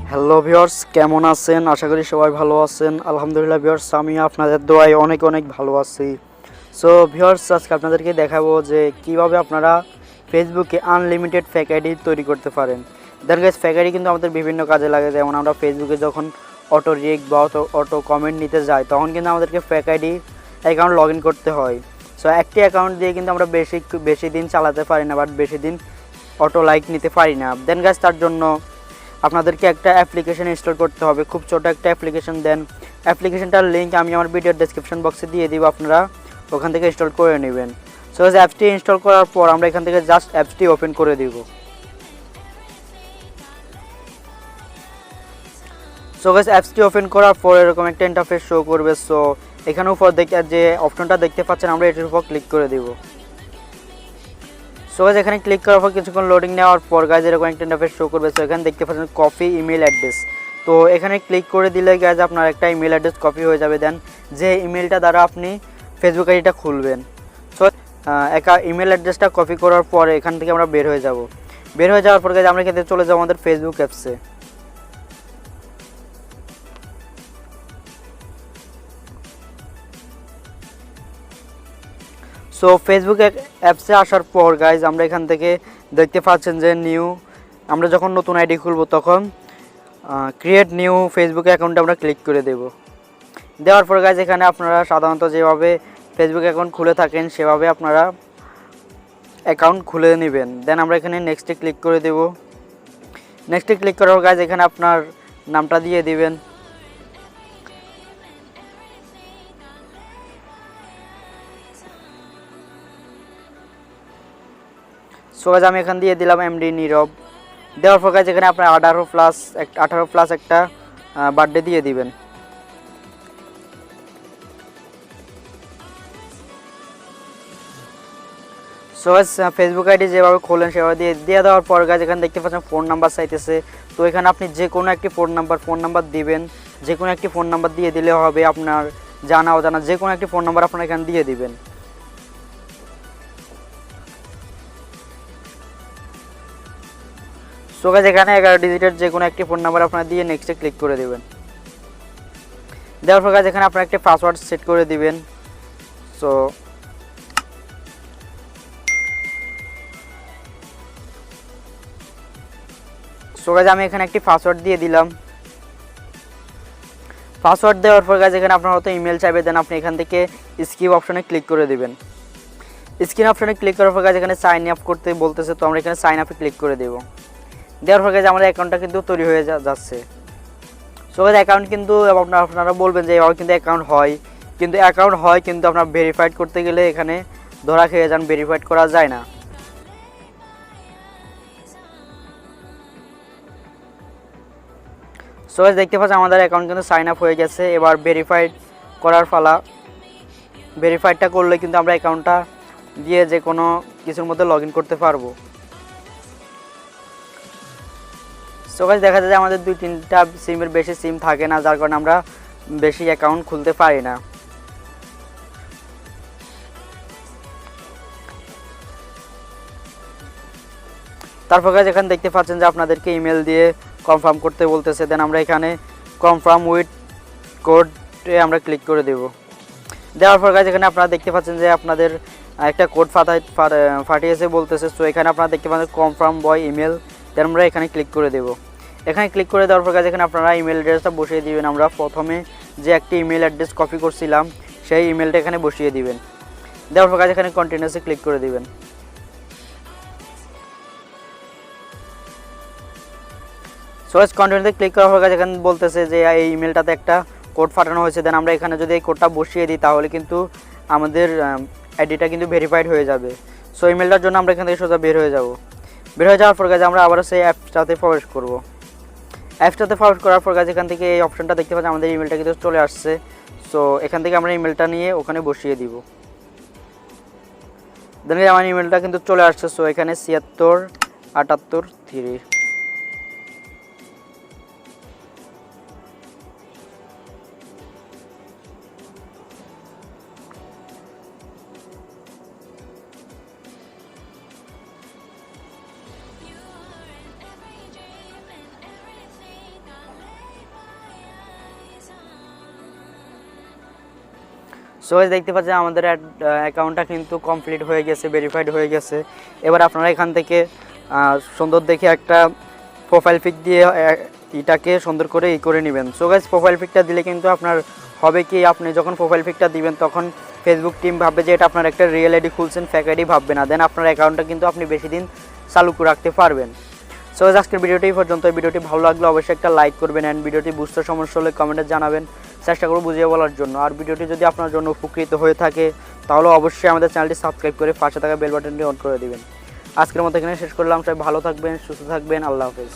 Hello viewers, কেমন আছেন? আশা করি সবাই ভালো আছেন। আলহামদুলিল্লাহ ভিউয়ার্স, আমি আপনাদের দোয়ায় অনেক অনেক ভালো আছি। সো ভিউয়ার্স, আজকে আপনাদেরকে দেখাবো যে কিভাবে আপনারা ফেসবুকে আনলিমিটেড ফেক আইডি তৈরি করতে পারেন। দেন গাইস, ফেক আইডি কিন্তু আমাদের বিভিন্ন কাজে লাগে। যেমন আমরা ফেসবুকে যখন অটো রিয়েক্ট বা অটো কমেন্ট নিতে যাই, তখন কিন্তু আমাদেরকে fake ID account log in করতে হয়। সো একটি অ্যাকাউন্ট দিয়ে কিন্তু আমরা বেশি দিন চালাতে পারি না, বাট বেশি দিন অটো লাইক নিতে পারি না। দেন গাইস, তার জন্য আপনাদেরকে একটা অ্যাপ্লিকেশন ইনস্টল করতে হবে, খুব ছোট একটা অ্যাপ্লিকেশন। দেন অ্যাপ্লিকেশনটার লিঙ্ক আমি আমার ভিডিওর ডেসক্রিপশন বক্সে দিয়ে দিব, আপনারা ওখান থেকে ইনস্টল করে নেবেন। সো অ্যাপসটি ইনস্টল করার পর আমরা এখান থেকে জাস্ট অ্যাপসটি ওপেন করে দিব। সো গাইস, অ্যাপসটি ওপেন করার পর এরকম একটা ইন্টারফেস শো করবে। সো এখানে উপর যে অপশনটা দেখতে পাচ্ছেন, আমরা এটির উপর ক্লিক করে দিব। সো গাইস, এখানে ক্লিক করার পর কিছুক্ষণ লোডিং নেওয়ার পর গাইস এরকম একটা ইন্টারফেস শো করবে। সো এখানে দেখতে পাচ্ছেন কপি ইমেল অ্যাড্রেস। তো এখানে ক্লিক করে দিলে গাইস আপনার একটা ইমেল অ্যাড্রেস কপি হয়ে যাবে। দেন যে ইমেলটা দ্বারা আপনি ফেসবুক আইডিটা খুলবেন, সো একটা ইমেল অ্যাড্রেসটা কপি করার পর এখান থেকে আমরা বের হয়ে যাব। বের হয়ে যাওয়ার পর গাইস আমরা এখানে চলে যাব আমাদের ফেসবুক অ্যাপসে। সো ফেসবুক অ্যাপসে আসার পর গাইজ আমরা এখান থেকে দেখতে পাচ্ছেন যে আমরা যখন নতুন আইডি খুলবো তখন ক্রিয়েট নিউ ফেসবুক অ্যাকাউন্টে আমরা ক্লিক করে দেওয়ার পর গাইজ এখানে আপনারা সাধারণত যেভাবে ফেসবুক অ্যাকাউন্ট খুলে থাকেন সেভাবে আপনারা অ্যাকাউন্ট খুলে নেবেন। দেন আমরা এখানে নেক্সটে ক্লিক করে দেব। নেক্সটে ক্লিক করার পর গাইজ এখানে আপনার নামটা দিয়ে দিবেন। সো গাইজ আমি এখান দিয়ে দিলাম এমডি নিরব। দেওয়ার পর গাইজ এখানে আপনার 18+ একটা বার্থডে দিয়ে দিবেন। সো গাইজ ফেসবুক আইডি যেভাবে খোলেন সেভাবে দিয়ে দেওয়ার পর গাইজ এখানে দেখতে পাচ্ছেন ফোন নাম্বার চাইতেছে। তো এখানে আপনি যে কোনো একটি ফোন নাম্বার দিবেন। যে কোনো একটি ফোন নাম্বার দিয়ে দিলে হবে, আপনার জানা অজানা যে কোনো একটি ফোন নাম্বার আপনারা এখানে দিয়ে দিবেন। সো গাইজ এখানে 11 ডিজিটের যে কোনো একটি ফোন নাম্বার আপনারা দিয়ে নেক্সটে ক্লিক করে দেবেন। দেওয়ার পর গাইজ এখানে আপনারা একটা পাসওয়ার্ড সেট করে দিবেন। সো গাইজ আমি এখানে একটি পাসওয়ার্ড দিয়ে দিলাম। পাসওয়ার্ড দেওয়ার পর গাইজ এখানে আপনার হয়তো ইমেল চাইবে। দেন আপনি এখান থেকে স্কিপ অপশনে ক্লিক করে দিবেন। স্ক্রিন অপশনে ক্লিক করার পর গাইজ এখানে সাইন আপ করতে বলতেছে, তো আমরা এখানে সাইন আপে ক্লিক করে দেব। দেওয়ার পর গাইজ আমাদের অ্যাকাউন্টটা কিন্তু তৈরি হয়ে যাচ্ছে। সো গাইজ অ্যাকাউন্ট কিন্তু আপনারা বলবেন যে এভাবে কিন্তু অ্যাকাউন্ট হয়, কিন্তু আপনার ভেরিফাইড করতে গেলে এখানে ধরা খেয়ে যান, ভেরিফাইড করা যায় না। সো গাইজ দেখতে পাচ্ছেন আমাদের অ্যাকাউন্ট কিন্তু সাইন আপ হয়ে গেছে। এবার ভেরিফাইড করার পালা। ভেরিফাইডটা করলে কিন্তু আমরা অ্যাকাউন্টটা দিয়ে যে কোনো কিছুর মধ্যে লগ ইন করতে পারবো। সো গাইজ দেখা যায় যে আমাদের 2-3টা সিমের বেশি সিম থাকে না, যার কারণে আমরা বেশি অ্যাকাউন্ট খুলতে পারি না। তারপর গাইজ এখানে দেখতে পাচ্ছেন যে আপনাদেরকে ইমেল দিয়ে কনফার্ম করতে বলতেছে। দেন আমরা এখানে কনফার্ম উইথ কোডে আমরা ক্লিক করে দেওয়ার পর গাইজ এখানে আপনারা দেখতে পাচ্ছেন যে আপনাদের একটা কোড ফাটিয়েছে বলতেছে। সো এখানে আপনারা দেখতে পাচ্ছেন কনফার্ম বয় ইমেল। দেন আমরা এখানে ক্লিক করে দেব। এখানে ক্লিক করে দেওয়ার পর গাইজ এখানে আপনারা ইমেল অ্যাড্রেসটা বসিয়ে দিবেন। আমরা প্রথমে যে একটি ইমেল অ্যাড্রেস কপি করছিলাম সেই ইমেলটা এখানে বসিয়ে দিবেন। দেওয়ার পর গাইজ এখানে কন্টিনিউসে ক্লিক করে দিবেন। সো গাইজ কন্টিনিউতে ক্লিক করার পর গাইজ এখানে বলতেছে যে এই ইমেলটাতে একটা কোড ফাটানো হয়েছে। দেন আমরা এখানে যদি এই কোডটা বসিয়ে দিই তাহলে কিন্তু আমাদের আইডিটা কিন্তু ভেরিফাইড হয়ে যাবে। সো ইমেলটার জন্য আমরা এখান থেকে সোজা বের হয়ে যাওয়ার পর গাইজ আমরা আবার সেই অ্যাপসটাতে প্রবেশ করব। অ্যাপসটাতে প্রবেশ করার পর গাইজ এখান থেকে এই অপশনটা দেখতে পাচ্ছি আমাদের ইমেলটা কিন্তু চলে আসছে। সো এখান থেকে আমরা ইমেলটা নিয়ে ওখানে বসিয়ে দিব। দেন আমার ইমেলটা কিন্তু চলে আসছে। সো এখানে 7678 সো গাইস দেখতে পাচ্ছেন আমাদের অ্যাকাউন্টটা কিন্তু কমপ্লিট হয়ে গেছে, ভেরিফাইড হয়ে গেছে। এবার আপনারা এখান থেকে সুন্দর দেখে একটা প্রোফাইল পিক দিয়ে এটাকে সুন্দর করে করে নেবেন। সো গাইস প্রোফাইল পিকটা দিলে কিন্তু আপনার হবে কি, আপনি যখন প্রোফাইল পিকটা দিবেন তখন ফেসবুক টিম ভাববে যে এটা আপনার একটা রিয়েল আইডি খুলছেন, ফেক আইডি ভাববে না। দেন আপনার অ্যাকাউন্টটা কিন্তু আপনি বেশি দিন চালু করে রাখতে পারবেন। সো গাইস আজকের ভিডিওটি এই পর্যন্ত। ভিডিওটি ভালো লাগলে অবশ্যই একটা লাইক করবেন অ্যান্ড ভিডিওটি বুঝতে সমস্যা হলে কমেন্টে জানাবেন, চেষ্টা করব বুঝিয়ে বলার জন্য। আর ভিডিওটি যদি আপনার জন্য উপকৃত হয়ে থাকে তাহলে অবশ্যই আমাদের চ্যানেলটি সাবস্ক্রাইব করে পাশে থাকা বেল বাটনটি অন করে দিবেন। আজকের মতো এখানে শেষ করলাম। সবাই ভালো থাকবেন, সুস্থ থাকবেন, আল্লাহ হাফেজ।